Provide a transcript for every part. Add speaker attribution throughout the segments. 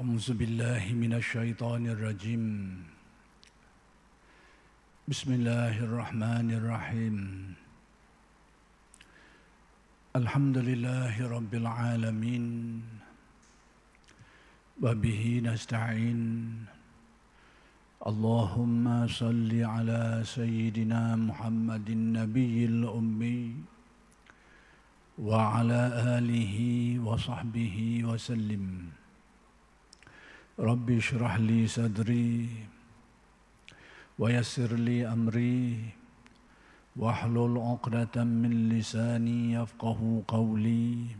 Speaker 1: أعوذ بالله من الشيطان الرجيم. بسم الله الرحمن الرحيم. الحمد لله رب العالمين وبه نستعين. اللهم صل على سيدنا محمد النبي الأمي وعلى آله وصحبه وسلم. رب اشرح لي صدري ويسر لي أمري واحلل عقدة من لساني يفقه قولي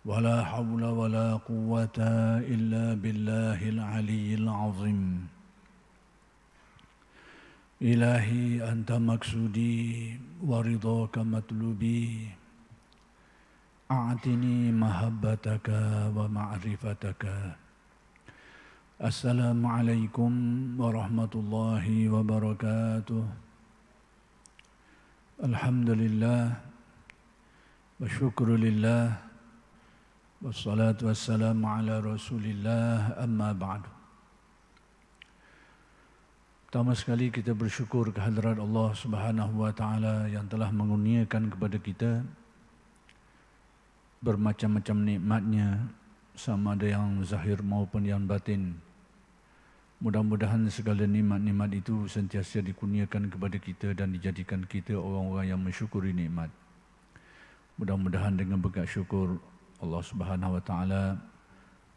Speaker 1: ولا حول ولا قوة إلا بالله العلي العظيم. إلهي أنت مقصودي ورضاك مطلوبي، أعطني محبتك ومعرفتك. Assalamualaikum warahmatullahi wabarakatuh. Alhamdulillah wa syukrulillah wassalatu wassalamu ala rasulillah, amma ba'du. Pertama sekali kita bersyukur kehadrat Allah Subhanahu wa ta'ala yang telah mengurniakan kepada kita bermacam-macam nikmatnya, sama ada yang zahir maupun yang batin. Mudah-mudahan segala nikmat-nikmat itu sentiasa dikurniakan kepada kita dan dijadikan kita orang-orang yang mensyukuri nikmat. Mudah-mudahan dengan berkat syukur Allah Subhanahu wa ta'ala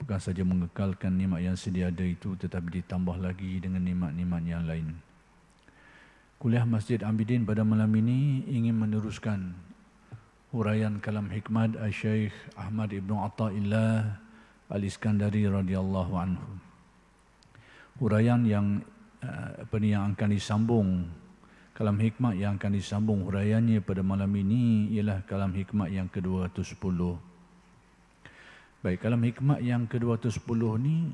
Speaker 1: bukan saja mengekalkan nikmat yang sedia ada itu, tetapi ditambah lagi dengan nikmat-nikmat yang lain. Kuliah Masjid Abidin pada malam ini ingin meneruskan huraian kalam hikmat Syekh Ahmad Ibn Atta'illah Al-Iskandari radhiyallahu anhu. Huraian yang yang akan disambung, kalam hikmat yang akan disambung huraiannya pada malam ini ialah kalam hikmat yang ke-210. Baik, kalam hikmat yang ke-210 ni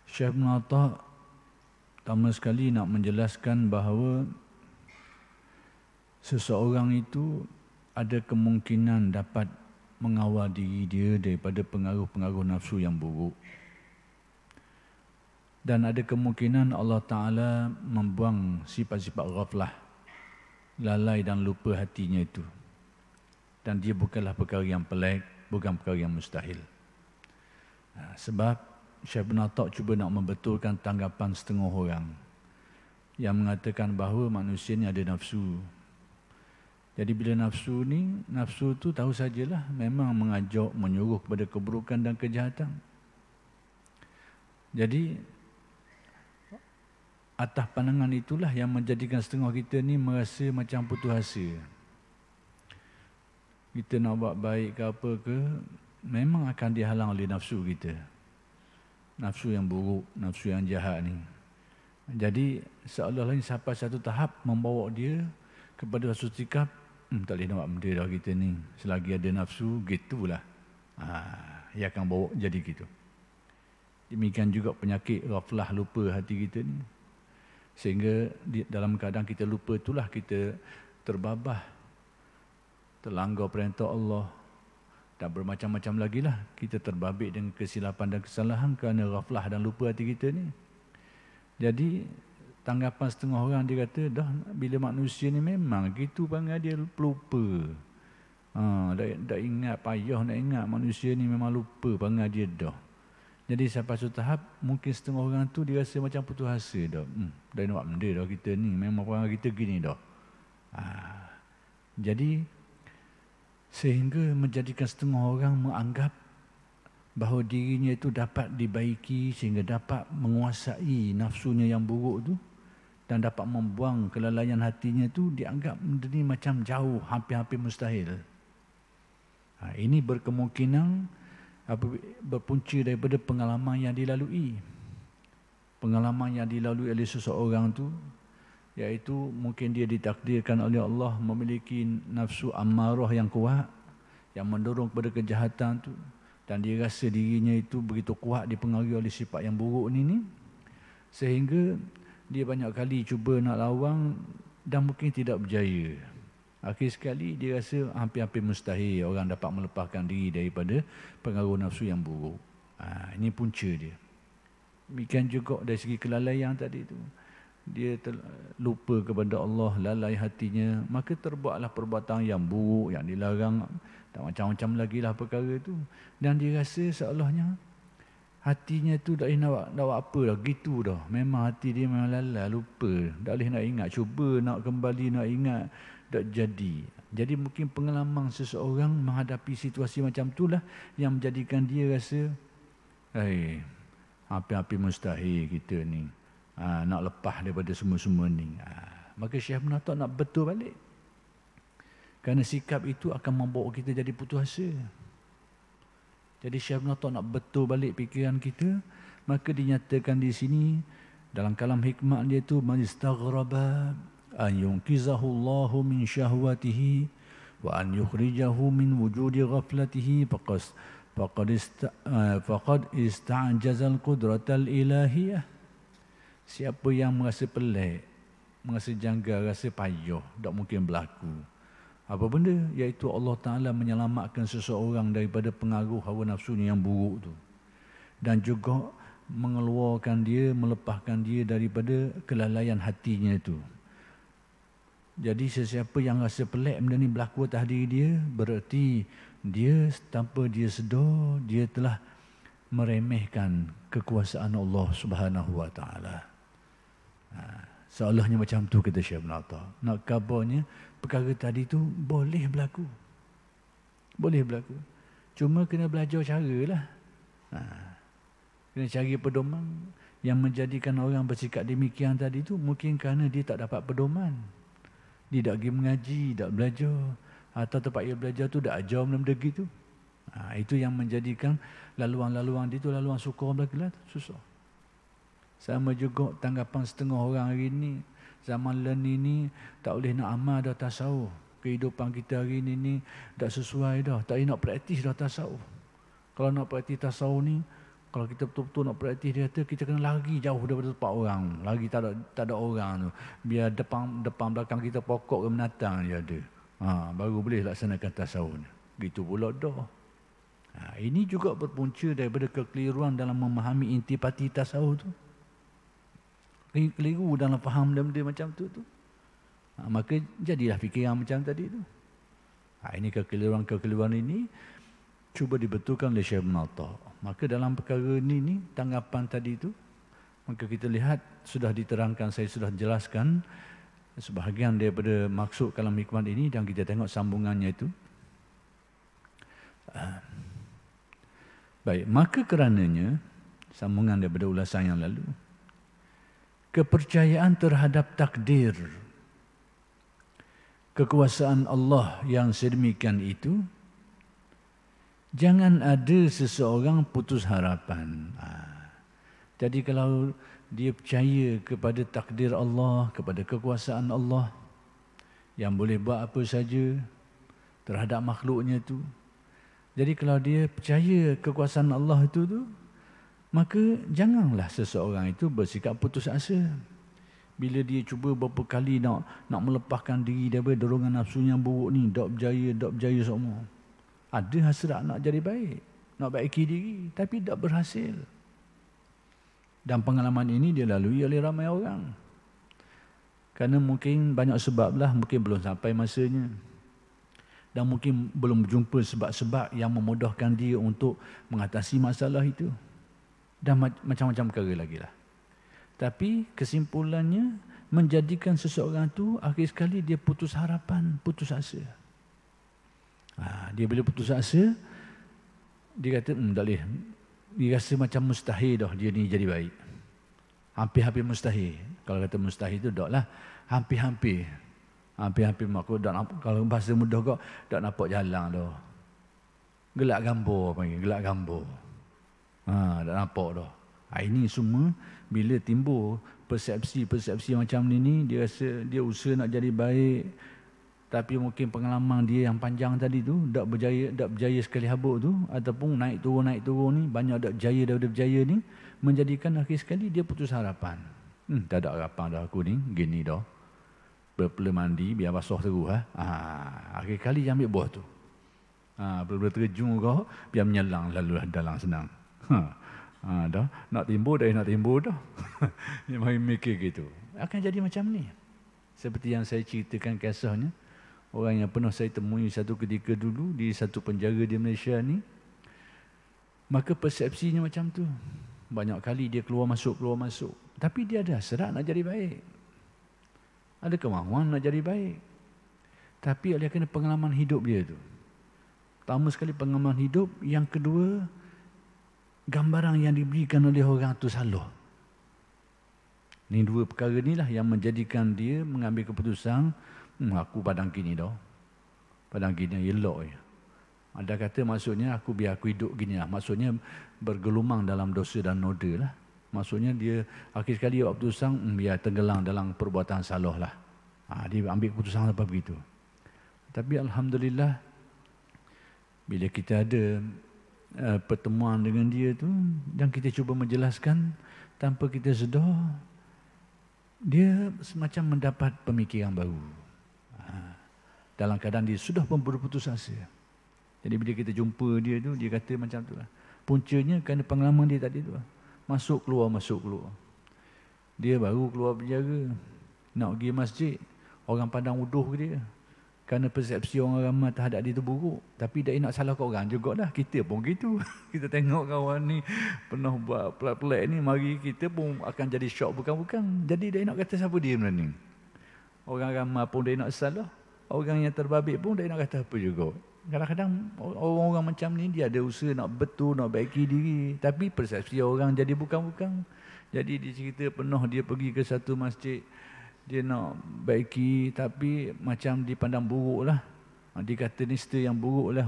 Speaker 1: Syekh Ibn Atta' pertama sekali nak menjelaskan bahawa seseorang itu ada kemungkinan dapat mengawal diri dia daripada pengaruh-pengaruh nafsu yang buruk. Dan ada kemungkinan Allah Ta'ala membuang sifat-sifat ghaflah, lalai dan lupa hatinya itu. Dan dia bukanlah perkara yang pelik, bukan perkara yang mustahil. Sebab Syekh Ibn Atta' cuba nak membetulkan tanggapan setengah orang yang mengatakan bahawa manusia ni ada nafsu. Jadi bila nafsu tu tahu sajalah memang mengajak, menyuruh kepada keburukan dan kejahatan. Jadi atas pandangan itulah yang menjadikan setengah kita ni merasa macam putus asa. Kita nak buat baik ke apa ke, memang akan dihalang oleh nafsu kita. Nafsu yang buruk, nafsu yang jahat ni. Jadi seolah-olah ini sampai satu tahap membawa dia kepada satu sikap, tak boleh nak buat benda dah kita ni. Selagi ada nafsu, gitulah. Ia akan bawa jadi gitu. Demikian juga penyakit ghaflah, lupa hati kita ni. Sehingga dalam keadaan kita lupa itulah kita terbabah, terlanggar perintah Allah, dan bermacam-macam lagi lah. Kita terbabit dengan kesilapan dan kesalahan kerana ghaflah dan lupa hati kita ni. Jadi tanggapan setengah orang dia kata, dah bila manusia ni memang gitu panggil dia pelupa. Dah ingat, payah nak ingat, manusia ni memang lupa panggil dia dah. Jadi sampai satu tahap mungkin setengah orang tu dia rasa macam putus asa dah. Dah nak buat benda dah kita ni, memang perangai kita gini dah. Jadi sehingga menjadikan setengah orang menganggap bahawa dirinya itu dapat dibaiki sehingga dapat menguasai nafsunya yang buruk tu dan dapat membuang kelalaian hatinya tu, dianggap benda ni macam jauh, hampir-hampir mustahil. Ini berkemungkinan berpunca daripada pengalaman yang dilalui. Pengalaman yang dilalui oleh seseorang tu, iaitu mungkin dia ditakdirkan oleh Allah memiliki nafsu ammarah yang kuat, yang mendorong kepada kejahatan tu, dan dia rasa dirinya itu begitu kuat dipengaruhi oleh sifat yang buruk ni, sehingga dia banyak kali cuba nak lawang dan mungkin tidak berjaya. Akhir sekali dia rasa hampir-hampir mustahil orang dapat melepaskan diri daripada pengaruh nafsu yang buruk. Ini punca dia. Demikian juga dari segi kelalaian tadi tu. Dia lupa kepada Allah, lalai hatinya, maka terbuatlah perbuatan yang buruk, yang dilarang, dan macam-macam lagi lah perkara tu. Dan dia rasa seolahnya hatinya tu tak boleh nak buat apa dah, gitu dah. Memang hati dia memang lalai, lupa, tak boleh nak ingat, cuba nak kembali nak ingat, tak jadi. Jadi mungkin pengalaman seseorang menghadapi situasi macam itulah yang menjadikan dia rasa, hampir-hampir mustahil kita ni nak lepas daripada semua-semua ni. Maka Syekh Ibn Atta nak betul balik. Kerana sikap itu akan membawa kita jadi putus asa. Jadi Syekh Ibn Atta nak betul balik fikiran kita, maka dinyatakan di sini dalam kalam hikmah dia tu, man istaghraba an yunqizahu Allahu min syahwatihi wa an yukhrijahu min wujudi ghaflatihi faqad ista'jazal qudratal ilahiyah. Siapa yang merasa pelik, merasa janggal, rasa payah, tak mungkin berlaku apa benda, iaitu Allah Ta'ala menyelamatkan seseorang daripada pengaruh hawa nafsunya yang buruk tu, dan juga mengeluarkan dia, melepaskan dia daripada kelalaian hatinya itu. Jadi sesiapa yang rasa pelik benda ni berlaku atas diri dia, bererti dia tanpa dia sedar, dia telah meremehkan kekuasaan Allah Subhanahu Wa Ta'ala. Seolahnya macam tu kata Syekh Ibn Atta. Nak kabarnya perkara tadi tu boleh berlaku. Boleh berlaku. Cuma kena belajar caralah. Kena cari pedoman. Yang menjadikan orang bersikap demikian tadi tu mungkin kerana dia tak dapat pedoman. Dia tak pergi mengaji, tak belajar. Atau tempat dia belajar tu tak ajar benda-benda gitu. Itu yang menjadikan laluan-laluan dia tu laluan sukar belaka, susah. Sama juga tanggapan setengah orang hari ni, zaman learning ni tak boleh nak amal dah tasawuf. Kehidupan kita hari ni tak sesuai dah, tak boleh nak praktis dah tasawuf. Kalau nak praktis tasawuf ni, kalau kita betul-betul nak praktis, dia kata kita kena lari jauh daripada tempat orang, lari tak ada orang tu. Biar depan belakang kita pokok ke binatang je ada. Baru boleh laksanakan tasawuf ni. Gitu pula dah. Ini juga berpunca daripada kekeliruan dalam memahami intipati tasawuf tu. Keliru dalam faham benda macam tu. Maka jadilah fikiran macam tadi tu. Ini kekeliruan ini cuba dibetulkan oleh Syekh Ibn Atta. Maka dalam perkara ini tanggapan tadi tu, maka kita lihat sudah diterangkan, saya sudah jelaskan sebahagian daripada maksud kalam hikmat ini, dan kita tengok sambungannya itu. Baik, maka kerananya sambungan daripada ulasan yang lalu, kepercayaan terhadap takdir, kekuasaan Allah yang sedemikian itu, jangan ada seseorang putus harapan. Jadi kalau dia percaya kepada takdir Allah, kepada kekuasaan Allah yang boleh buat apa saja terhadap makhluknya itu, jadi kalau dia percaya kekuasaan Allah itu tu, maka janganlah seseorang itu bersikap putus asa. Bila dia cuba berapa kali nak melepaskan diri daripada dorongan nafsu yang buruk ni, tak berjaya semua. Ada hasrat nak jadi baik, nak baiki diri, tapi tak berhasil. Dan pengalaman ini dia lalui oleh ramai orang. Kerana mungkin banyak sebab lah, mungkin belum sampai masanya. Dan mungkin belum berjumpa sebab-sebab yang memudahkan dia untuk mengatasi masalah itu. Dan macam-macam perkara lagi lah. Tapi kesimpulannya menjadikan seseorang tu akhir sekali dia putus harapan, putus asa. Dia bila putus asa, dia kata tak boleh. Dia rasa macam mustahil dah dia ni jadi baik. Hampir-hampir mustahil. Kalau kata mustahil tu tak lah, hampir-hampir. Hampir-hampir makhluk kalau bahasa mudah kau tak nampak jalan dah. Gelak gambar panggil, gelak gambar. Tak nampak dah. Ini semua bila timbul persepsi-persepsi macam ni, dia rasa dia usaha nak jadi baik, tapi mungkin pengalaman dia yang panjang tadi tu tak berjaya sekali habuk tu, ataupun naik turun ni banyak tak berjaya daripada berjaya ni, menjadikan akhir sekali dia putus harapan. Tak ada harapan dah aku ni, gini dah. Berpela mandi biar basuh terus akhir kali dia ambil buah tu. Bila terjun kau biar menyelang lalu dalam senang. Dah nak timbul dah. Dia mari mikir gitu. Akan jadi macam ni. Seperti yang saya ceritakan kisahnya, orang yang pernah saya temui satu ketika dulu di satu penjara di Malaysia ni, maka persepsinya macam tu. Banyak kali dia keluar masuk. Tapi dia ada hasrat nak jadi baik. Ada kemahuan nak jadi baik. Tapi oleh kerana pengalaman hidup dia tu. Pertama sekali pengalaman hidup, yang kedua gambaran yang diberikan oleh orang tu salah. Ni dua perkara ni lah yang menjadikan dia mengambil keputusan, aku padang gini dah. Padang gini elok je. Ada kata maksudnya biar aku hidup gini lah. Maksudnya bergelumang dalam dosa dan noda lah. Maksudnya dia akhir sekali buat keputusan, biar tenggelam dalam perbuatan salah lah. Dia ambil keputusan apa begitu. Tapi Alhamdulillah, bila kita ada pertemuan dengan dia tu, dan kita cuba menjelaskan tanpa kita sedar, dia semacam mendapat pemikiran baru. Dalam keadaan dia sudah pun berputus asa. Jadi bila kita jumpa dia tu, dia kata macam tu lah. Puncanya kerana pengalaman dia tadi tu lah. Masuk keluar. Dia baru keluar penjara, nak pergi masjid, orang pandang uduh ke dia. Kerana persepsi orang ramai terhadap dia tu buruk. Tapi dia nak salah kat orang jugalah. Kita pun gitu. Kita tengok kawan ni pernah buat pelik-pelik ni, mari kita pun akan jadi syok bukan-bukan. Jadi dia nak kata siapa dia benda ni. Orang ramai pun dia nak salah. Orang yang terbabit pun dia nak kata apa juga. Kadang-kadang orang-orang macam ni dia ada usaha nak betul, nak baiki diri. Tapi persepsi orang jadi bukan-bukan. Jadi dia cerita pernah dia pergi ke satu masjid. Dia nak baiki tapi macam dipandang buruk lah. Dikata nista yang buruk lah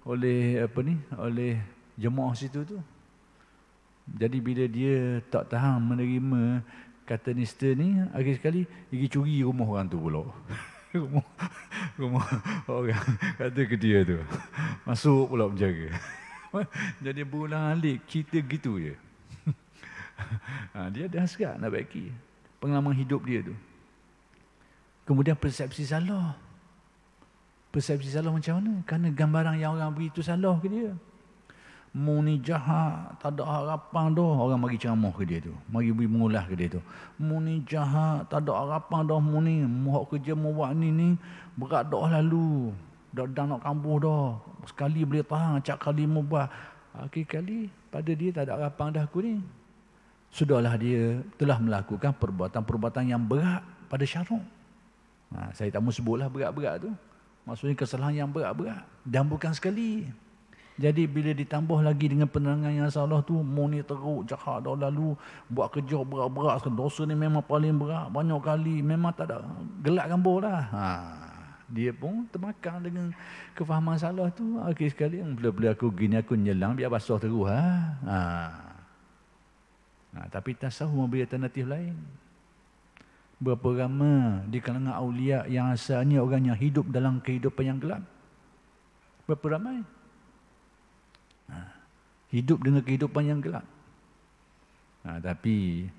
Speaker 1: oleh jemaah situ tu. Jadi bila dia tak tahan menerima kata nista ni, akhir sekali pergi curi rumah orang tu pula. rumah orang kata ke dia tu. Masuk pula penjara. Jadi berulang-alik cerita gitu je. Dia ada hasrat nak baiki. Pengalaman hidup dia tu. Kemudian persepsi salah. Persepsi salah macam mana? Kerana gambaran yang orang beri tu salah ke dia. Mu ni jahat, tak ada harapan dah. Orang mari ceramah ke dia tu. Mari beri mengulas ke dia tu. Mu ni jahat, tak ada harapan dah mu ni. Mu hak kerja mu buat ni berat dah lalu. Dah nak kambuh dah. Sekali boleh tahan, acak kali mu buat. Akhir kali pada dia tak ada harapan dah aku ni. Sudahlah dia telah melakukan perbuatan-perbuatan yang berat pada syarak. Saya tak mahu sebutlah berat-berat tu. Maksudnya kesalahan yang berat-berat. Dan bukan sekali. Jadi bila ditambah lagi dengan penerangan yang salah tu, mu ni teruk, jahat dah lalu, buat kerja berat-berat, dosa ni memang paling berat, banyak kali, memang tak ada, gelak gambar lah. Dia pun termakan dengan kefahaman salah tu. Akhir sekali, bila aku gini, aku nyelang, biar basah terus. Tapi tasawuf memberi alternatif lain. Berapa ramai di kalangan awliya yang asalnya orang yang hidup dalam kehidupan yang gelap? Berapa ramai? Hidup dengan kehidupan yang gelap. Tapi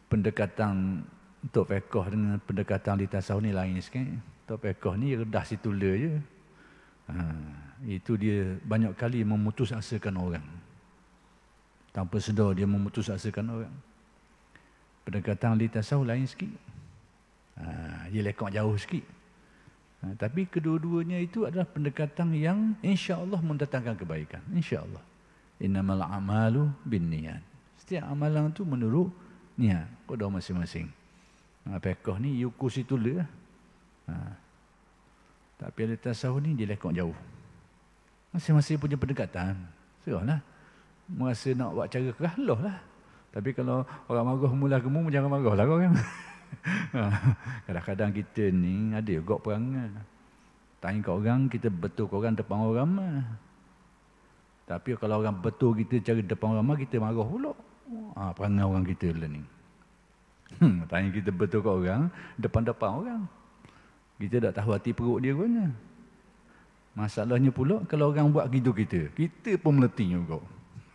Speaker 1: pendekatan Tok Fekoh dengan pendekatan di tasawuf ni lain sikit. Tok Fekoh ni redah situla je. Itu dia banyak kali memutus asakan orang. Tanpa sedar dia memutus asakan orang. Pendekatan ahli tasawuf lain sikit. Dia lekak jauh sikit. Tapi kedua-duanya itu adalah pendekatan yang insya-Allah mendatangkan kebaikan. Insya-Allah. Innamal a'malu binniyat. Setiap amalan itu menurut niat pada masing-masing. Fiqh ni yuku situla. Tapi ahli tasawuf ni dia lekak jauh. Masing-masing punya pendekatan. Serahlah. Merasa nak buat cara kerah, lah. Tapi kalau orang marah mula kamu, jangan marahlah orang. Kadang-kadang kita ni ada juga perangai. Tanya kat orang, kita betul kat orang depan orang ramai. Tapi kalau orang betul kita cara depan orang ramai, kita marah pula. Perangai orang kita lah ni. Tanya kita betul kat orang, depan-depan orang. Kita tak tahu hati perut dia punya. Masalahnya pula, kalau orang buat gitu kita pun meletih juga.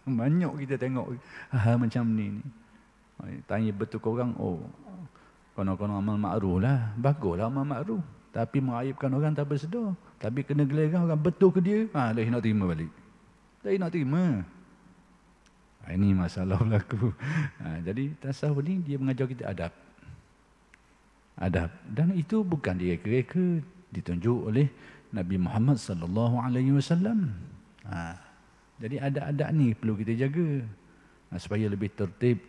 Speaker 1: Banyak kita tengok hal macam ni. Tanya betul ke orang, konon-konon amal ma'ruf lah. Baguslah amal ma'ruf. Tapi mengaibkan orang tak bersedar. Tapi kena gelegan orang betul ke dia, dah nak terima balik. Dah nak terima. Ini masalah berlaku. Jadi tasawuf ni dia mengajar kita adab. Adab. Dan itu bukan direka-reka, ditunjuk oleh Nabi Muhammad sallallahu alaihi wasallam. Jadi adab-adab ni perlu kita jaga. Supaya lebih tertib,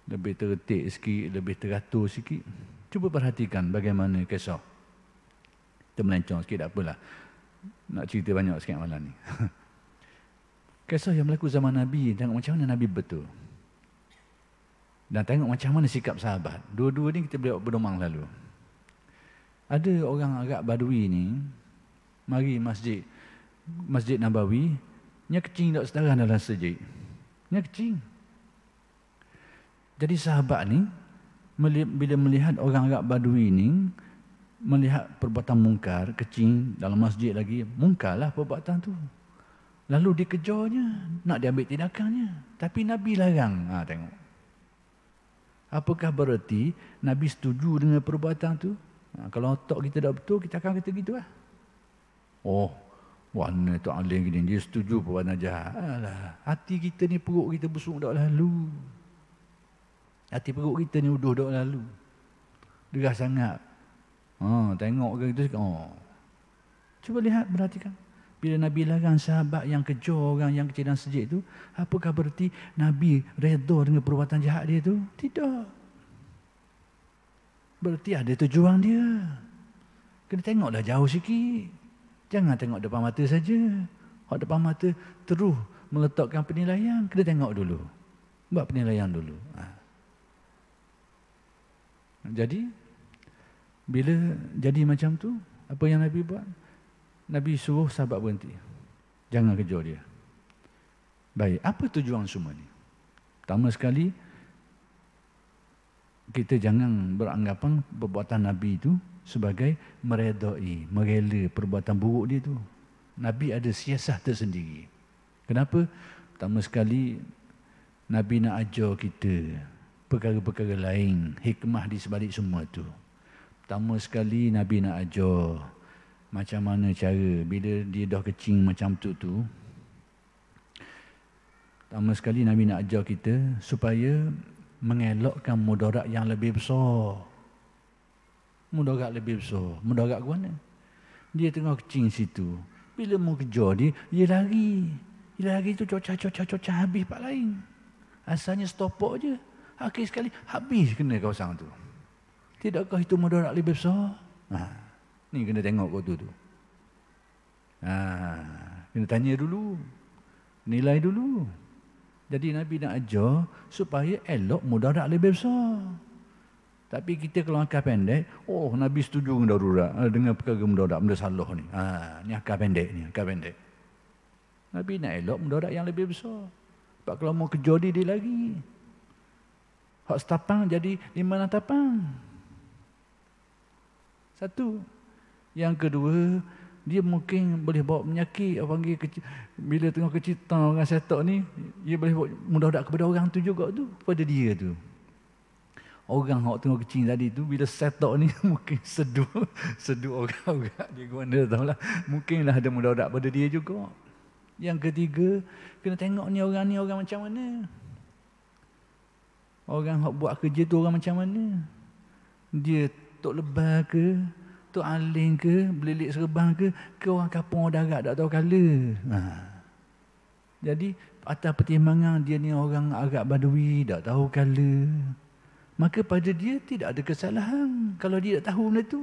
Speaker 1: lebih tertib sikit, lebih teratur sikit. Cuba perhatikan bagaimana kisah. Kita melencong sikit, tak apalah. Nak cerita banyak sikit malam ni. Kisah yang berlaku zaman Nabi, tengok macam mana Nabi betul. Dan tengok macam mana sikap sahabat. Dua-dua ni kita boleh berdomang lalu. Ada orang Arab Badui ni, mari Masjid Nabawi, nya kecing tak setara dalam masjid. Nya kecing. Jadi sahabat ni, bila melihat orang Arab Badui ni, melihat perbuatan mungkar, kecing dalam masjid lagi, mungkarlah perbuatan tu. Lalu dikejarnya, nak diambil tindakannya. Tapi Nabi larang. Tengok. Apakah berarti Nabi setuju dengan perbuatan tu? Kalau otak kita tak betul, kita akan kata gitu lah. Oh, warna tu alim gini, dia setuju perbuatan jahat. Alah, hati kita ni, perut kita busuk dah lalu. Hati perut kita ni uduh dah lalu. Derah sangat. Tengok ke gitu. Cuba lihat, perhatikan. Bila Nabi larang sahabat yang kejar orang yang kecil dalam masjid tu, apakah berarti Nabi redha dengan perbuatan jahat dia tu? Tidak. Berarti ada tujuan dia. Kena tengoklah jauh sikit. Jangan tengok depan mata saja. Hak depan mata terus meletakkan penilaian. Kena tengok dulu. Buat penilaian dulu. Jadi, bila jadi macam tu, apa yang Nabi buat? Nabi suruh sahabat berhenti. Jangan kejar dia. Baik, apa tujuan semua ni? Pertama sekali, kita jangan beranggapan perbuatan Nabi itu sebagai meredai, merela perbuatan buruk dia tu. Nabi ada siasat tersendiri. Kenapa? Pertama sekali, Nabi nak ajar kita perkara-perkara lain, hikmah di sebalik semua tu. Pertama sekali, Nabi nak ajar macam mana cara bila dia dah kecing macam tu. Pertama sekali Nabi nak ajar kita supaya mengelakkan mudarat yang lebih besar. Mudarat lebih besar. Mudarat ke mana? Dia tengah kecing situ. Bila mau kejar dia lari. Dia lari tu cocah habis pak lain. Asalnya stopok je. Akhir sekali habis kena kawasan tu. Tidakkah itu mudarat lebih besar? Ni kena tengok kau tu. Kena tanya dulu. Nilai dulu. Jadi Nabi nak ajar supaya elok mudarat lebih besar. Tapi kita kalau akal pendek, Nabi setuju dengan darurat, dengan perkara mudarat, benda salah ni. Ni akal pendek ni, akal pendek. Nabi nak elok mudarat yang lebih besar. Sebab kalau mau kejar dia lagi. Hak setapang jadi 5 tapang. Satu. Yang kedua, dia mungkin boleh bawa penyakit, panggil bila tengah kecitang orang setak ni, dia boleh bawa mudarat kepada orang tu juga tu, pada dia tu. Orang hak tengah kecing tadi tu, bila setak ni mungkin seduh orang-orang dia guna tahulah, mungkinlah ada mudarat pada dia juga. Yang ketiga, kena tengok ni orang macam mana. Orang hak buat kerja tu orang macam mana. Dia tok lebah ke, tok aling ke, belilik serbang ke orang kampung darat tak tahu kala. Jadi atas pertimbangan dia ni orang Arab Badui tak tahu kala, maka pada dia tidak ada kesalahan kalau dia tak tahu benda tu.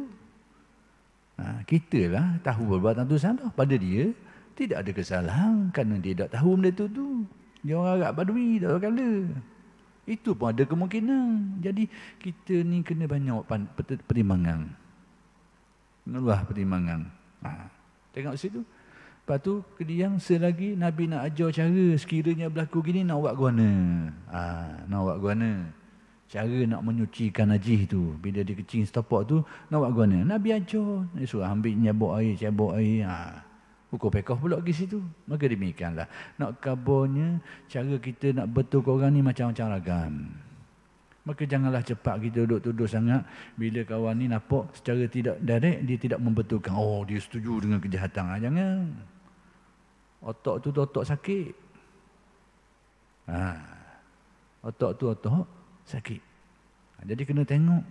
Speaker 1: Kita lah tahu perbuatan tu salah, pada dia tidak ada kesalahan kerana dia tak tahu benda tu. Dia orang Arab Badui tak tahu kala. Itu pun ada kemungkinan. Jadi kita ni kena banyak pertimbangan. Luah pertimbangan. Tengok situ. Lepas tu kemudian selagi Nabi nak ajar cara sekiranya berlaku gini nak buat guana. Nak buat guana. Cara nak menyucikan najis tu. Bila dia kecing setapak tu nak buat guana. Nabi ajar. Dia suruh ambil cabuk air. Hukum pekoh pula ke situ. Maka demikianlah. Nak kabarnya cara kita nak betulkan orang ni macam-macam ragam. Maka janganlah cepat kita duduk tuduh sangat. Bila kawan ni nampak secara tidak direct, dia tidak membetulkan. Dia setuju dengan kejahatan. Jangan. Otak tu otak sakit. Otak tu otak sakit. Jadi kena tengok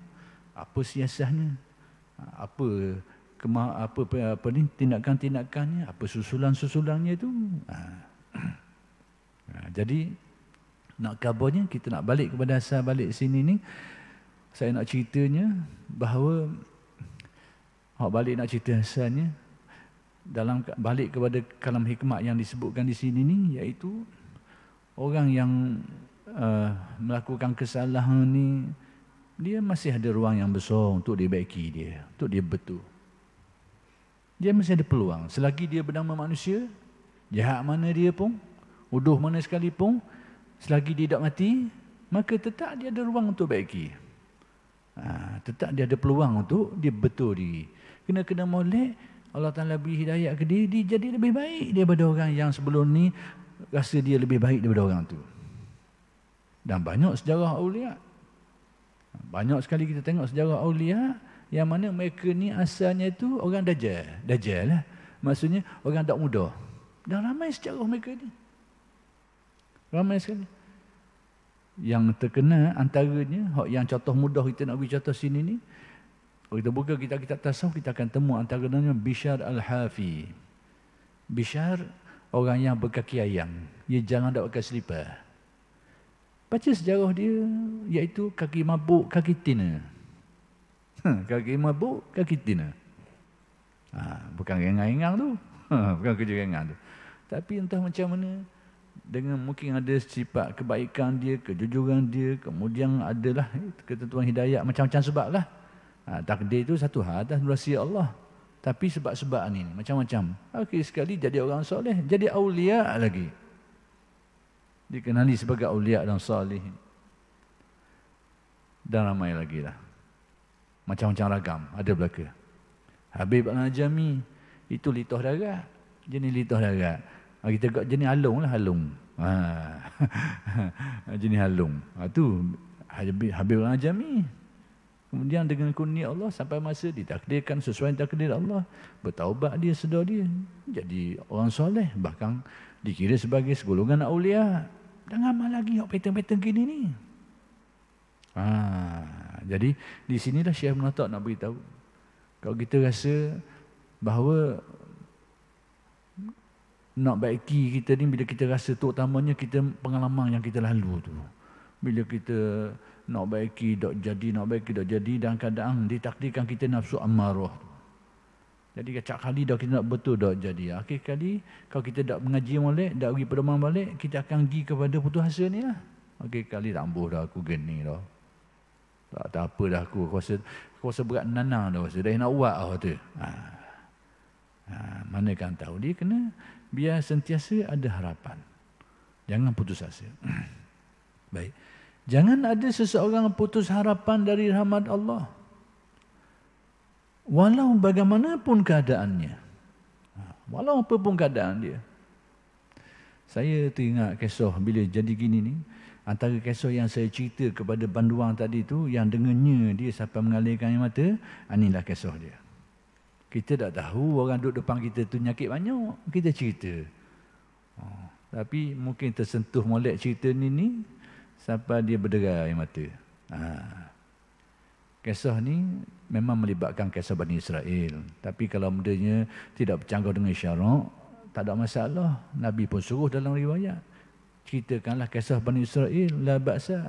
Speaker 1: apa siasahnya, apa tindakan-tindakannya, apa susulan-susulannya itu. Jadi nak kabarnya, kita nak balik kepada asal balik sini ni, saya nak ceritanya bahawa balik nak cerita asalnya dalam balik kepada kalam hikmat yang disebutkan di sini ni, iaitu orang yang melakukan kesalahan ni, dia masih ada ruang yang besar untuk dia baiki dia, untuk dia betul. Dia masih ada peluang. Selagi dia bernama manusia, jahat mana dia pun, uduh mana sekalipun, selagi dia tak mati, maka tetap dia ada ruang untuk baiki. Tetap dia ada peluang untuk dia betul diri. Kena molek, Allah Ta'ala beri hidayat ke dia, dia jadi lebih baik daripada orang yang sebelum ni rasa dia lebih baik daripada orang tu. Dan banyak sejarah awliya. Banyak sekali kita tengok sejarah awliya yang mana mereka ni asalnya tu orang dajjal lah. Maksudnya orang tak mudah. Dan ramai sejarah mereka ni. Ramai sekali. Yang terkena antaranya, yang contoh mudah kita nak beri contoh sini ni, kalau kita buka kitab-kitab tasawuf, kita akan temu antaranya Bishr al-Hafi. Bishr, orang yang berkaki ayam. Dia jalan tak pakai selipar. Baca sejarah dia, iaitu kaki mabuk, kaki tina. Kaki mabuk, kaki tina. Bukan rengang-rengang tu. Bukan kerja rengang tu. Tapi entah macam mana, dengan mungkin ada sifat kebaikan dia, kejujuran dia, kemudian adalah ketentuan hidayat, macam-macam sebab lah. Takdir itu satu hal atas rahsia Allah. Tapi sebab-sebab ni macam-macam. Akhir sekali jadi orang soleh, jadi awliya lagi. Dikenali sebagai awliya dan salih. Dan ramai lagi lah. Macam-macam ragam, ada belaka. Habib al-Najami, itu litoh darat. Jenis litoh darat. Kita kat jenis halung lah, halung. Jenis halung. Itu Habib al-Najami. Kemudian dengan kurnia Allah, sampai masa ditakdirkan sesuai takdir Allah, bertaubat dia, sedar dia, jadi orang soleh, bahkan dikira sebagai segolongan awliya. Jangan amal lagi pattern-pattern gini ni. Jadi di sinilah Syekh Ibn Atta' nak beritahu, kalau kita rasa bahawa nak baiki kita ni, bila kita rasa, terutamanya kita pengalaman yang kita lalu tu, bila kita nak baiki tak jadi, dan kadang ditakdirkan kita nafsu amarah. Jadi kacak kali dah kita nak betul tak jadi. Akhir kali kalau kita tak mengaji balik, tak pergi pedoman balik, kita akan pergi kepada putus asa ni lah. Akhir kali tak ambuh dah aku geni dah. Tak apa dah aku rasa berat nanang dah, rasa dah nak buat lah tu. Mana kan tahu, dia kena biar sentiasa ada harapan. Jangan putus asa. Baik. Jangan ada seseorang putus harapan dari rahmat Allah. Walau bagaimanapun keadaannya. Walau apapun keadaan dia. Saya teringat kisah bila jadi gini ni. Antara kisah yang saya cerita kepada banduang tadi tu, yang dengannya dia sampai mengalirkan air mata, inilah kisah dia. Kita tak tahu orang duduk depan kita tu nyakit banyak, kita cerita. Tapi mungkin tersentuh molek cerita ni sampai dia berderai air mata. Kisah ni memang melibatkan kisah Bani Israel. Tapi kalau bendanya tidak bercanggah dengan syarak, tak ada masalah. Nabi pun suruh dalam riwayat, ceritakanlah kisah Bani Israel, la ba'sa,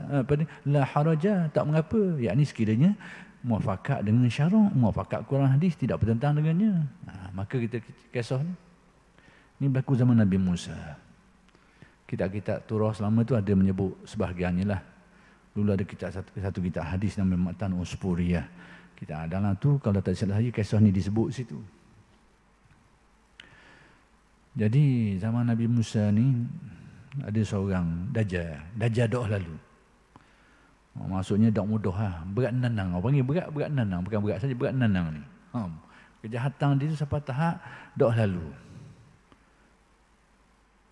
Speaker 1: la haraja, tak mengapa. Yakni sekiranya muafakat dengan syarak, muafakat Quran hadis, tidak bertentang dengannya. Maka kita kisah ni berlaku zaman Nabi Musa. Kitab-kitab Turah selama tu ada menyebut sebahagiannya lah. Dulu ada satu kitab hadis namanya Matan Uspuriyah. Kita dalam tu kalau tak salah lagi kisah ni disebut situ. Jadi zaman Nabi Musa ni ada seorang dajjal dah lalu. Maksudnya dak mudah lah. Berat nanang. Orang panggil berat nanang, bukan berat saja, berat nanang ni. Kejahatan dia tu sampai tahap dak lalu.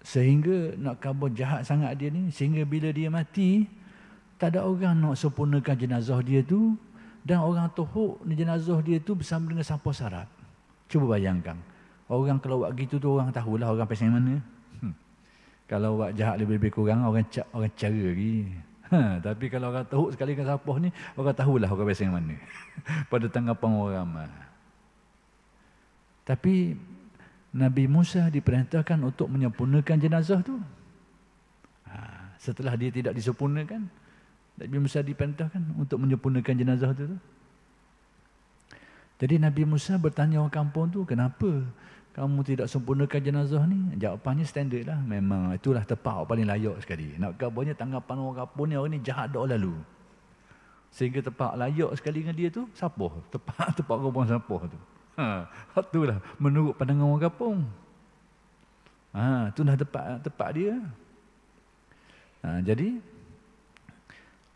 Speaker 1: Sehingga nak khabar jahat sangat dia ni, sehingga bila dia mati, tak ada orang nak sempurnakan jenazah dia tu, dan orang tohok jenazah dia tu bersama dengan sampah sarap. Cuba bayangkan. Orang kalau buat gitu tu orang tahulah orang pasal mana. Kalau buat jahat lebih-lebih kurang, orang cara lagi. Tapi kalau orang tahu sekali kan sapuh ni, orang tahulah orang biasa yang mana. Pada tanggapan orang ramai. Tapi Nabi Musa diperintahkan untuk menyempurnakan jenazah tu. Setelah dia tidak disempurnakan, Nabi Musa diperintahkan untuk menyempurnakan jenazah tu. Jadi Nabi Musa bertanya orang kampung tu, kenapa kamu tidak sempurnakan jenazah ni? Jawapannya standard lah. Memang itulah tempat paling layak sekali. Nak kabarnya tanggapan orang kampung ni, orang ni jahat dah lalu. Sehingga tempat layak sekali dengan dia tu, sapuh. Tempat korban sapuh tu. Itulah menurut pandangan orang kampung. Itulah tempat dia. Jadi,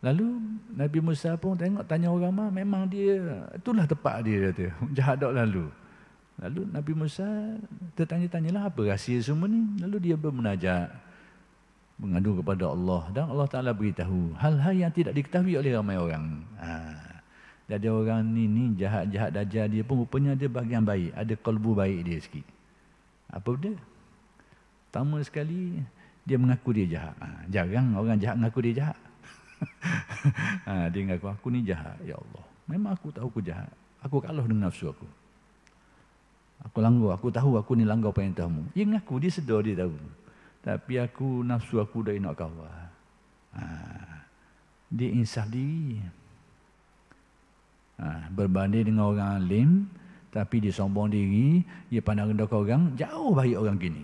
Speaker 1: lalu Nabi Musa pun tanya orang mah, memang dia, itulah tempat dia kata. Jahat dah lalu. Lalu Nabi Musa tertanya-tanyalah apa rahsia semua ni. Lalu dia bermunajat, mengadu kepada Allah. Dan Allah Ta'ala beritahu hal-hal yang tidak diketahui oleh ramai orang. Jadi orang ni jahat-jahat dajjal dia pun rupanya ada bahagian baik. Ada kalbu baik dia sikit. Apa benda? Pertama sekali, dia mengaku dia jahat. Jarang orang jahat mengaku dia jahat. Dia mengaku, aku ni jahat. Ya Allah, memang aku tahu aku jahat. Aku kalah dengan nafsu aku. Aku langgar, aku tahu aku ni langgar perintahmu. Dia mengaku, dia sedar, dia tahu. Tapi aku, nafsu aku dah nak kawal. Dia insaf diri. Berbanding dengan orang alim, tapi dia sombong diri, dia pandang rendah orang, jauh baik orang gini.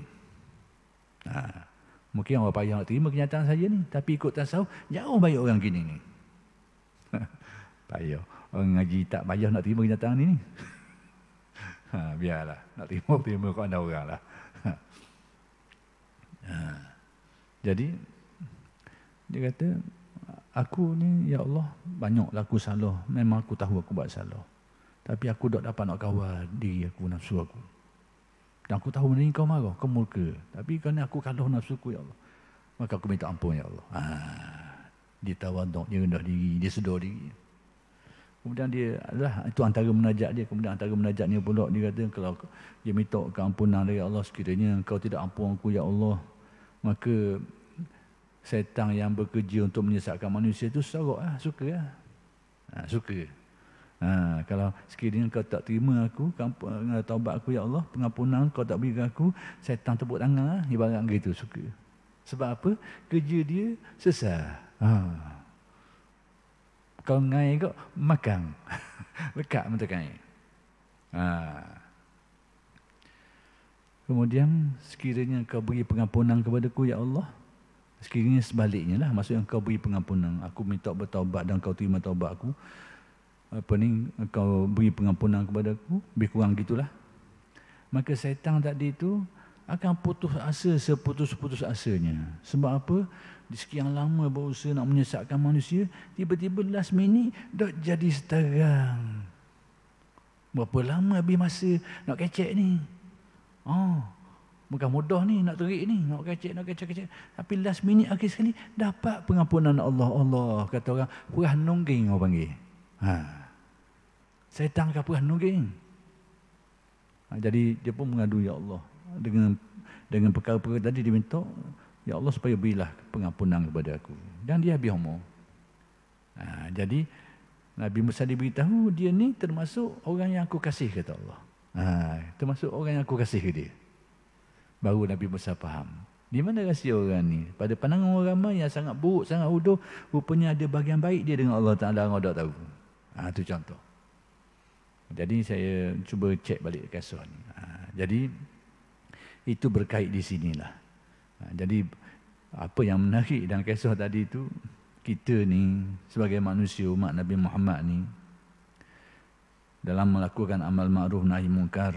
Speaker 1: Mungkin orang payah nak terima kenyataan saya ni, tapi ikut tasawuf, jauh baik orang gini ni. Payah. Orang ngaji tak payah nak terima kenyataan ni. Biarlah, nak terima kau anda orang lah. Jadi, dia kata, aku ni, ya Allah, banyaklah aku salah. Memang aku tahu aku buat salah. Tapi aku tak dapat nak kawal diri aku, nafsu aku. Dan aku tahu benda ni kau marah, kau murka. Tapi kerana aku kalah nafsuku, ya Allah, maka aku minta ampun, ya Allah. Dia tawaduk, dia rendah diri, dia sedar diri. Kemudian dia adalah, itu antara munajat dia. Kemudian antara munajatnya pula, dia kata, kalau dia minta keampunan dari Allah, sekiranya kau tidak ampun aku, ya Allah, maka setan yang bekerja untuk menyesatkan manusia itu sorok lah, suka lah. Suka. Kalau sekiranya kau tak terima aku, taubat aku, ya Allah, pengampunan kau tak beri aku, setan tepuk tangan lah, ibarat gitu, suka. Sebab apa? Kerja dia sesat. Kau ngai kau makan. Lekat mata kain. Kemudian sekiranya kau beri pengampunan kepadaku, ya Allah, sekiranya sebaliknya lah, maksudnya kau beri pengampunan, aku minta bertaubat dan kau terima taubat aku, kau beri pengampunan kepada aku, lebih kurang gitulah. Maka syaitan tadi itu akan putus asa seputus-putus asanya. Sebab apa? Di sekian lama berusaha nak menyesatkan manusia, tiba-tiba last minute dah jadi seterang. Berapa lama habis masa nak kecek ni? Bukan mudah ni nak terik ni, nak kecek. Tapi last minute akhir sekali dapat pengampunan Allah. Allah kata orang, purah nungging orang panggil. Syaitan kapurah nungging. Jadi dia pun mengadu, ya Allah, dengan perkara-perkara tadi dia minta, ya Allah, supaya berilah pengampunan kepada aku. Dan dia habis umur. Jadi Nabi Musa diberitahu, dia ni termasuk orang yang aku kasih, kata Allah. Termasuk orang yang aku kasih ke dia. Baru Nabi Musa faham. Di mana rahsia orang ni? Pada pandangan orang ramai yang sangat buruk, sangat bodoh, rupanya ada bahagian baik dia dengan Allah Ta'ala, orang tak tahu. Itu contoh. Jadi saya cuba cek balik kisah ni. Jadi itu berkait di sinilah. Jadi apa yang menarik dalam kisah tadi itu, kita ni sebagai manusia umat Nabi Muhammad ni, dalam melakukan amal ma'ruf nahi munkar,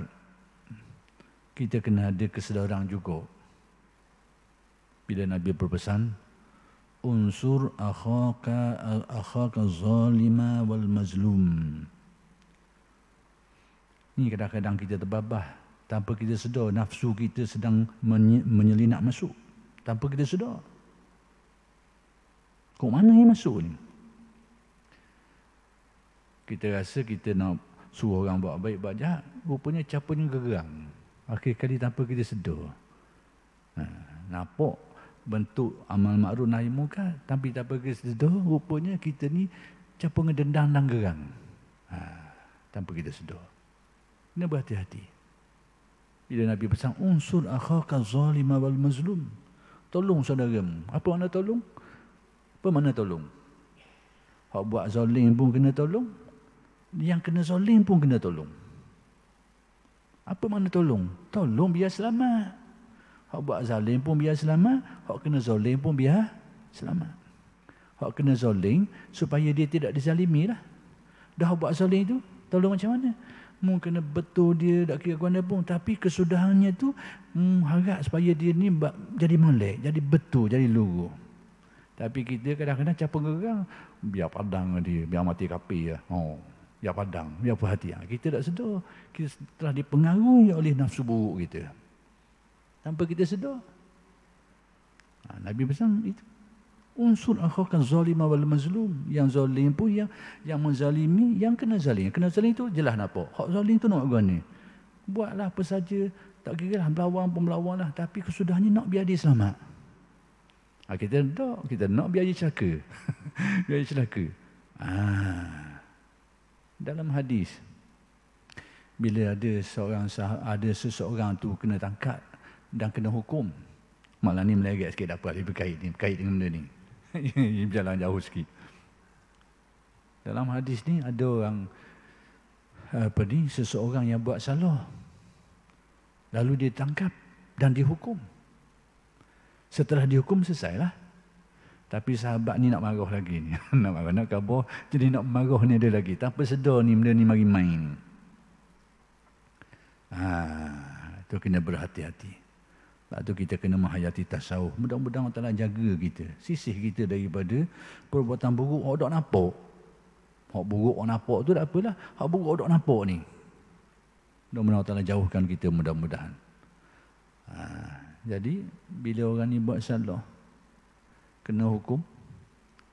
Speaker 1: kita kena ada kesedaran juga. Bila Nabi berpesan, unsur akhaka zalima wal mazlum. Ni kadang-kadang kita terbabah tanpa kita sedar, nafsu kita sedang menyelinap masuk tanpa kita sedar. Kok mana yang masuk ni? Kita rasa kita nak suruh orang buat baik, buat jahat, rupanya capanya gerang. Akhir kali tanpa kita sedar. Nampak bentuk amal makruf nahi munkar, tapi tak pergi sedar, rupanya kita ni capo ngedendang dan gerang. Tanpa kita sedar. Kena berhati-hati. Bila Nabi pesan, unsur akhaka zalima wal mazlum. Tolong saudaramu. Apa makna tolong? Apa makna tolong? Hak buat zalim pun kena tolong. Yang kena zalim pun kena tolong. Apa makna tolong? Tolong biar selamat. Hak buat zalim pun biar selamat, hak kena zalim pun biar selamat. Hak kena zalim supaya dia tidak dizalimi lah. Dah buat zalim tu, tolong macam mana? Mungkin kena betul dia tak kira mana pun, tapi kesudahannya tu harap supaya dia ni jadi molek, jadi betul, jadi lurus. Tapi kita kadang-kadang capung gerang, biar padang dia, biar mati kapi ya. Biar padang, biar perhati. Kita tak sedar, kita telah dipengaruhi oleh nafsu buruk kita. Tanpa kita sedar. Nabi pesan itu. Unsur akhaka zalima wal mazlum. Yang zalim pun yang menzalimi, yang kena zalim. Kena zalim itu jelas nampak. Hak zalim tu nak gani. Buatlah apa saja, tak kira lah melawan pun melawan lah, tapi kesudahannya nak biar dia selamat. Kita nak biar dia celaka. Biar dia celaka. Dalam hadis, bila ada seseorang tu kena tangkap dan kena hukum. Malah ni melegat sikit dapat dia berkait dengan benda ni. Berjalan jauh sikit. Dalam hadis ni ada orang seseorang yang buat salah. Lalu dia tangkap dan dihukum. Setelah dihukum selesailah. Tapi sahabat ni nak marah lagi ni. nak kabur, jadi nak marah ni ada lagi. Tanpa sedar ni benda ni mari main. Itu kena berhati-hati. Lepas tu kita kena menghayati tasawuf. Mudah-mudahan Allah Ta'ala jaga kita. Sisih kita daripada perbuatan buruk. Orang tak nampak. Hak buruk orang nampak tu tak apalah. Hak buruk orang tak nampak ni. Mudah-mudahan Allah Ta'ala jauhkan kita mudah-mudahan. Jadi bila orang ni buat salah, kena hukum.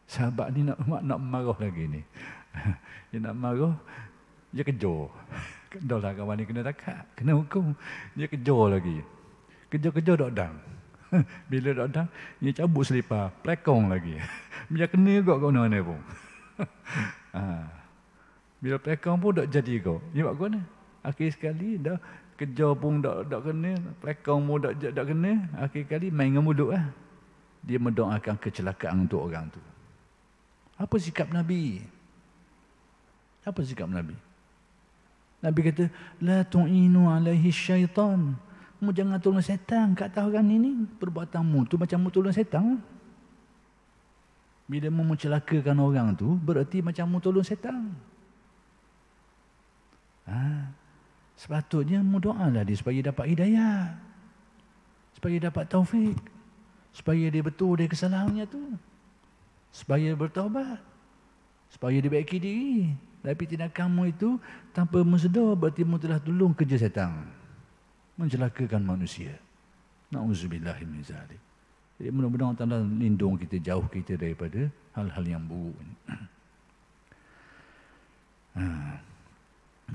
Speaker 1: Sahabat ni nak marah lagi ni. Dia nak marah, dia kejar. Dah lah kawan ni kena takak, kena hukum. Dia kejar lagi. Kejar-kejar dok dang. Bila dok dang, dia cabut selipar, plekong lagi. Biar kena kau mana pun. Bila plekong pun dok jadi kau. Dia buat mana? Akhir sekali dah kejar pun dok kena, plekong pun dok kena, akhir kali main dengan mulut lah. Dia mendoakan kecelakaan untuk orang tu. Apa sikap Nabi? Apa sikap Nabi? Nabi kata, la tu'inu alaihi syaitan. Mu jangan tolong setan kat atas orang ini. Perbuatanmu tu macam mu tolong setan. Bila mu mencelakakan orang tu, berarti macam mu tolong setan. Sepatutnya mu doalah dia supaya dapat hidayah. Supaya dapat taufik. Supaya dia betul dari kesalahannya tu. Supaya bertaubat. Supaya dia baiki diri. Tapi tindakanmu itu tanpa mu sedar, berarti mu telah tolong kerja setan. Mencelakakan manusia. Na'udzubillahi min zalik. Jadi mudah-mudahan Allah lindung kita, jauh kita daripada hal-hal yang buruk ini.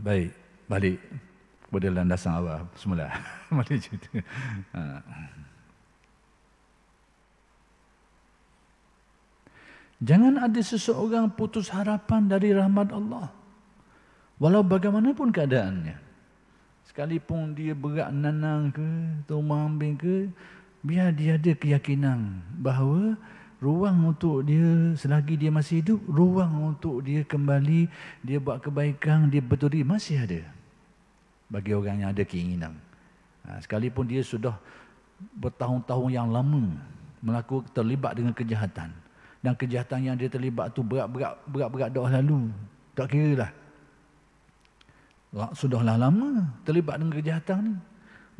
Speaker 1: Baik, balik kepada landasan awal semula. Balik cerita. Jangan ada seseorang putus harapan dari rahmat Allah. Walau bagaimanapun keadaannya. Sekalipun dia berat nanang ke, tumah ambing ke, biar dia ada keyakinan bahawa ruang untuk dia, selagi dia masih hidup, ruang untuk dia kembali, dia buat kebaikan, dia betul diri, masih ada. Bagi orang yang ada keinginan. Sekalipun dia sudah bertahun-tahun yang lama terlibat dengan kejahatan. Dan kejahatan yang dia terlibat tu berat-berat dah lalu. Tak kira lah. Sudahlah lama terlibat dengan kejahatan ni.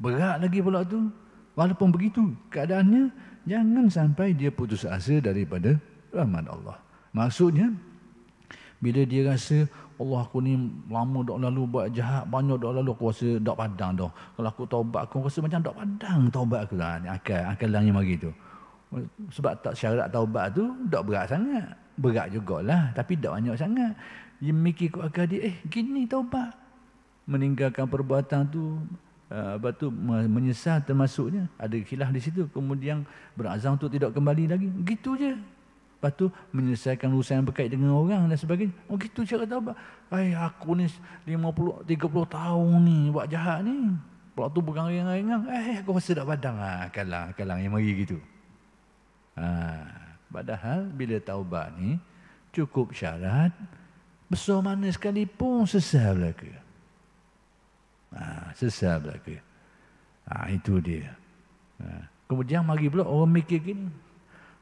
Speaker 1: Berat lagi pula tu. Walaupun begitu keadaannya, jangan sampai dia putus asa daripada rahmat Allah. Maksudnya, bila dia rasa, Allah aku ni lama dah lalu buat jahat, banyak dah lalu aku rasa dah padang dah. Kalau aku taubat, aku rasa macam dah padang taubat aku lah. Akalannya mari tu. Sebab tak syarat taubat tu tak berat sangat. Berat jugalah, tapi tak banyak sangat. Dia mikir kat akal dia, gini taubat. Meninggalkan perbuatan tu, Lepas tu menyesal termasuknya, ada khilaf di situ, kemudian berazam untuk tidak kembali lagi, gitu je. Lepas tu menyelesaikan urusan yang berkait dengan orang dan sebagainya. Oh gitu cara taubat. Aku ni 30 tahun ni buat jahat ni. Waktu pegang ringan-ringan, aku rasa tak padang. Kalang yang mari gitu. Padahal bila taubat ni cukup syarat, besar mana sekalipun sesal belaka. Sesal belaka. Itu dia. Kemudian mari pula orang mikir gini.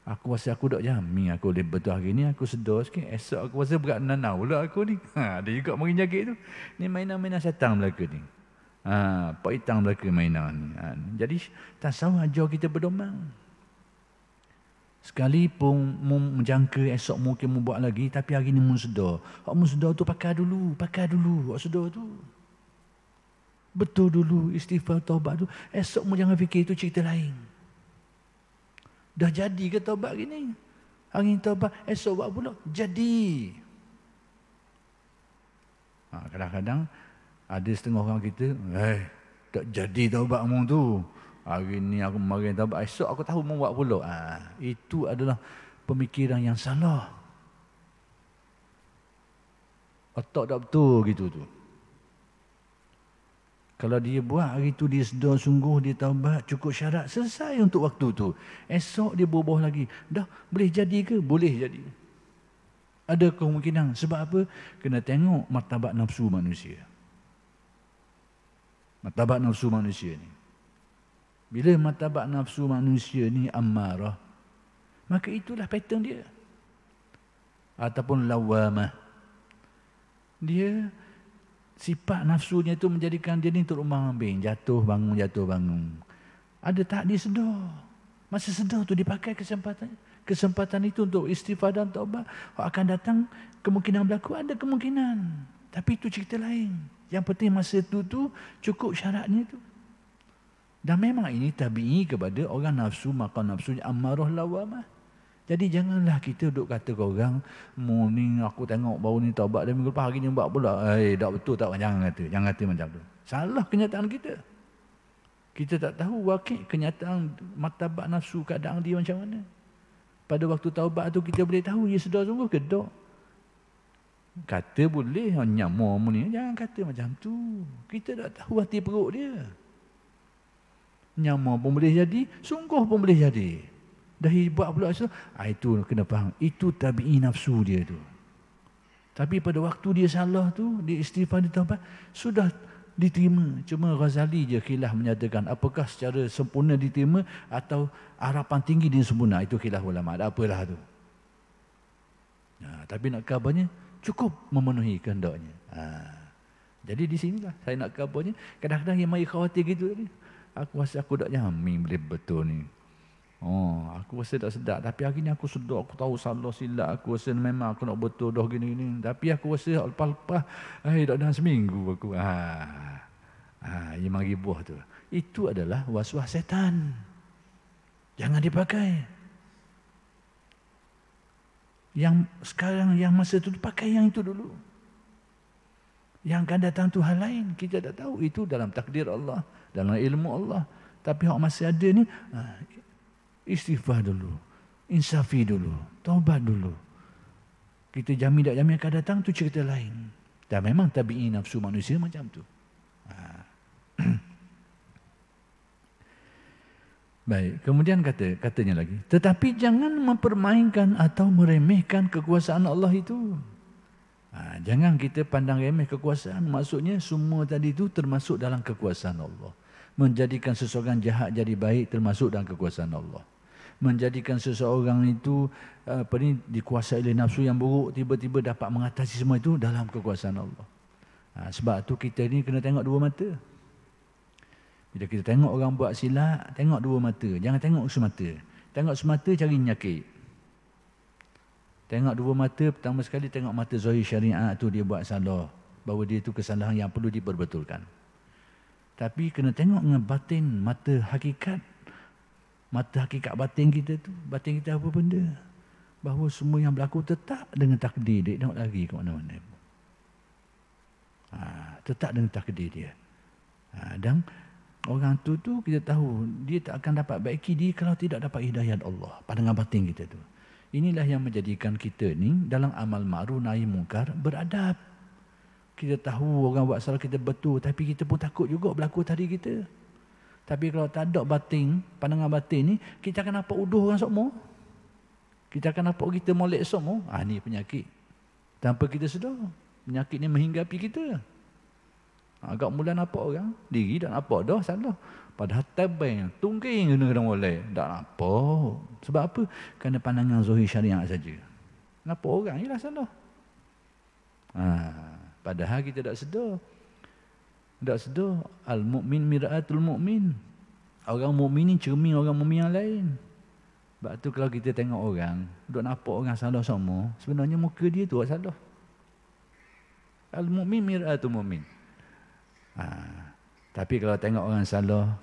Speaker 1: Aku rasa aku tak jamin aku boleh betul hari ni, aku sedar sikit. Esok aku rasa berat nanau pula aku ni. Ada juga mari jakit tu. Ni mainan-mainan syaitan belaka ni. Pak Itang belaka mainan ni. Jadi tasawuf ajar kita berdomang. Sekalipun menjangka esok mungkin membuat lagi, tapi hari ni mun sedar. Hak mun sedar tu pakai dulu. Hak sedar tu. Betul dulu istighfar taubat tu. Esok mu jangan fikir itu cerita lain. Dah jadi ke taubat gini? Hari ni taubat, esok buat pula. Jadi. Kadang-kadang ada setengah orang kita, tak jadi taubat mu tu. Hari ni aku mari taubat, esok aku tahu mu buat pula. Itu adalah pemikiran yang salah. Otak tak betul gitu tu. Kalau dia buat hari tu, dia sedar sungguh, dia taubat, cukup syarat, selesai untuk waktu tu. Esok dia berubah lagi. Dah, boleh jadi ke? Boleh jadi. Ada kemungkinan. Sebab apa? Kena tengok martabat nafsu manusia. Martabat nafsu manusia ni. Bila martabat nafsu manusia ni ammarah, maka itulah pattern dia. Ataupun lawamah. Dia sifat nafsunya itu menjadikan dia ni terumbang-ambing, jatuh bangun. Ada tak dia sedar? Masa sedar tu dipakai kesempatan itu untuk istighfar dan taubat. Akan datang kemungkinan berlaku, ada kemungkinan. Tapi itu cerita lain. Yang penting masa itu tu cukup syaratnya tu. Dan memang ini tabi'i kepada orang nafsu, maka nafsunya ammarah lawamah. Jadi janganlah kita duduk kata ke orang, mu ni aku tengok baru ni taubat dan minggu lepas hari ni buat pula. Tak betul tak? Jangan kata macam tu. Salah kenyataan kita. Kita tak tahu wakil kenyataan martabat nafsu, keadaan dia macam mana. Pada waktu taubat tu kita boleh tahu dia sedar sungguh ke tak. Kata boleh, nyamuk mu ni. Jangan kata macam tu. Kita tak tahu hati perut dia. Nyamuk pun boleh jadi, sungguh pun boleh jadi. Dah buat pula itu kena faham. Itu tabi'i nafsu dia tu. Tapi pada waktu dia salah tu, dia istighfar, dia taubat, sudah diterima. Cuma Ghazali je khilaf menyatakan apakah secara sempurna diterima atau harapan tinggi dia sempurna. Itu khilaf ulama. Tak apalah tu. Tapi nak kabarnya cukup memenuhi kehendaknya. Jadi di sinilah saya nak kabarnya. Kadang-kadang yang mai khawatir gitu ni. Aku rasa aku tak jamin boleh betul ni. Aku rasa tak sedap. Tapi hari ni aku sedar, aku tahu salah silap. Aku rasa memang aku nak betul dah gini-gini. Tapi aku rasa lepas-lepas, tak dalam seminggu aku. Yang mari buah tu. Itu adalah was-was setan. Jangan dipakai. Yang sekarang, yang masa tu pakai yang itu dulu. Yang akan datang tu hal lain. Kita tak tahu. Itu dalam takdir Allah, dalam ilmu Allah. Tapi hak masih ada ni, istighfar dulu, insafi dulu, taubat dulu. Kita jamin tak jamin akan datang tu cerita lain. Dan memang tabi'i nafsu manusia macam tu. Baik, kemudian katanya lagi, tetapi jangan mempermainkan atau meremehkan kekuasaan Allah itu. Jangan kita pandang remeh kekuasaan. Maksudnya semua tadi itu termasuk dalam kekuasaan Allah. Menjadikan seseorang jahat jadi baik termasuk dalam kekuasaan Allah. Menjadikan seseorang itu dikuasai oleh nafsu yang buruk, tiba-tiba dapat mengatasi semua itu dalam kekuasaan Allah. Sebab tu kita ni kena tengok dua mata. Bila kita tengok orang buat silap, tengok dua mata. Jangan tengok semata. Tengok semata cari nyakit. Tengok dua mata, pertama sekali tengok mata zahir syariat tu dia buat salah. Bahawa dia itu kesalahan yang perlu diperbetulkan. Tapi kena tengok dengan batin, mata hakikat. Mata hakikat batin kita tu. Batin kita apa benda? Bahawa semua yang berlaku tetap dengan takdir dia. Tengok lagi ke mana-mana. Tetap dengan takdir dia. Dan Orang tu kita tahu dia tak akan dapat baiki dia kalau tidak dapat hidayat Allah, pandangan batin kita tu. Inilah yang menjadikan kita ni dalam amal ma'ruf nahi mungkar beradab. Kita tahu orang buat salah kita betul, tapi kita pun takut juga berlaku tadi kita. Tapi kalau tak ada batin, pandangan batin ni, kita akan nampak uduh orang semua. Kita akan nampak kita molek semua. Ni penyakit. Tanpa kita sedar, penyakit ni menghinggapi kita. Agak mula nampak orang, diri tak nampak dah salah. Padahal tabeng, tungking kena molek. Tak nampak. Sebab apa? Kerana pandangan zahir syariat saja. Nampak orang, ialah salah. Padahal kita tak sedar. Tak sedar. Al-mu'min mir'atul mu'min. Orang mu'min ni cermin orang mu'min yang lain. Sebab tu kalau kita tengok orang, duk nampak orang salah semua, sebenarnya muka dia tu salah. Al-mu'min mir'atul mu'min. Tapi kalau tengok orang salah,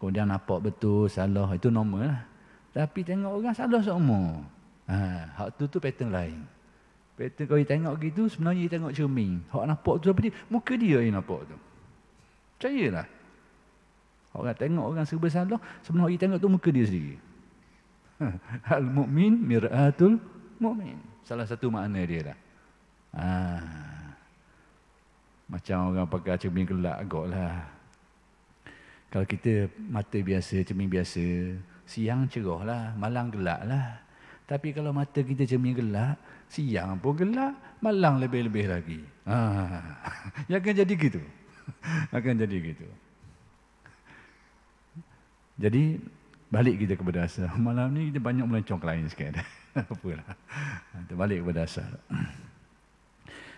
Speaker 1: kemudian nampak betul salah, itu normal lah. Tapi tengok orang salah semua, hak tu pattern lain. Pattern kalau dia tengok gitu, sebenarnya dia tengok cermin. Hak nampak tu apa dia? Muka dia yang nampak tu. Percayalah. Orang tengok orang serba salah, sebenarnya dia tengok tu muka dia sendiri. Al-mu'min mir'atul mu'min. Salah satu makna dia lah. Macam orang pakai cermin gelap agak lah. Kalau kita mata biasa, cermin biasa, siang cerah lah, malam gelap lah. Tapi kalau mata kita cermin gelap, siang pun gelap, malam lebih-lebih lagi. Yang akan jadi gitu. Akan jadi gitu. Jadi, balik kita kepada asal. Malam ni kita banyak melencong ke lain sikit. Apalah. Balik kepada asal.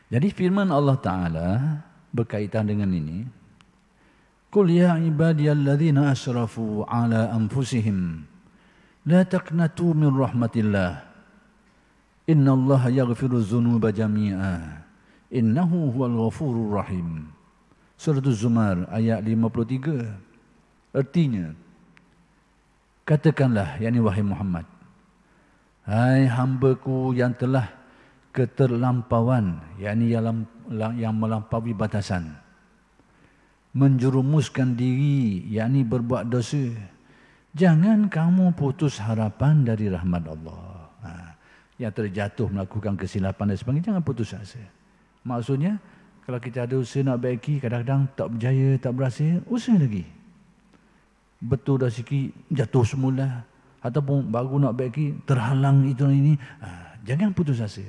Speaker 1: Jadi firman Allah Ta'ala berkaitan dengan ini. Qul ya ibadiyalladzina asrafu ala anfusihim la taqnatu min rahmatillah. Innallaha yaghfiru dzunuba jami'a. Innahu huwal ghafurur rahim. Surah Az-Zumar ayat 53. Artinya, katakanlah, yakni wahai Muhammad, hai hamba-Ku yang telah keterlampauan, yakni yang melampaui batasan, menjerumuskan diri, yakni berbuat dosa, jangan kamu putus harapan dari rahmat Allah. Yang terjatuh melakukan kesilapan dan sebagainya, jangan putus asa. Maksudnya, kalau kita ada usaha nak baiki, kadang-kadang tak berjaya, tak berhasil, usaha lagi. Betul dah sikit, jatuh semula. Ataupun baru nak baiki, terhalang itu dan ini. Jangan putus asa.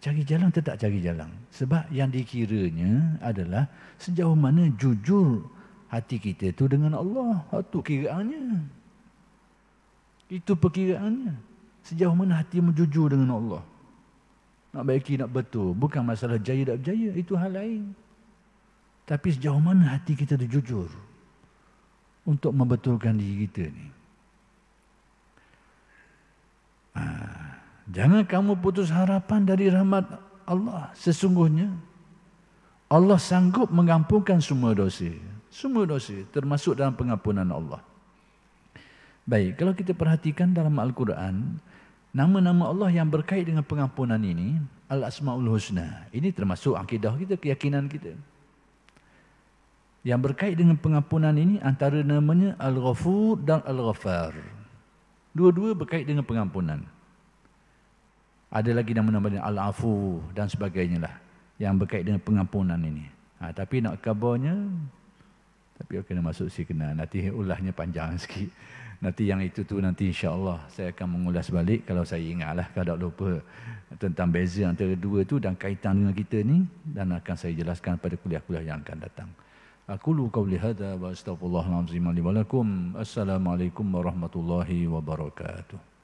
Speaker 1: Cari jalan, tetap cari jalan. Sebab yang dikiranya adalah sejauh mana jujur hati kita itu dengan Allah. Itu kiraannya. Itu perkiraannya. Sejauh mana hati jujur dengan Allah. Nak baiki, nak betul. Bukan masalah jaya tak berjaya. Itu hal lain. Tapi sejauh mana hati kita itu jujur untuk membetulkan diri kita ni. Jangan kamu putus harapan dari rahmat Allah. Sesungguhnya Allah sanggup mengampunkan semua dosa. Semua dosa termasuk dalam pengampunan Allah. Baik, kalau kita perhatikan dalam Al-Quran, nama-nama Allah yang berkait dengan pengampunan ini, Al-Asma'ul Husna. Ini termasuk akidah kita, keyakinan kita. Yang berkait dengan pengampunan ini antara namanya Al-Ghafur dan Al-Ghaffar. Dua-dua berkait dengan pengampunan. Ada lagi nama-nama Al-Afu dan sebagainya lah yang berkait dengan pengampunan ini. Tapi nak kabarnya, tapi kena masuk si kena. Nanti ulahnya panjang sikit. Nanti yang itu tu nanti insya-Allah saya akan mengulas balik kalau saya ingatlah, kalau tak lupa tentang beza antara dua tu dan kaitan dengan kita ni, dan akan saya jelaskan pada kuliah-kuliah yang akan datang. Aqulu qawli hadza wa astaghfirullahal azim li wa lakum. Assalamualaikum warahmatullahi wabarakatuh.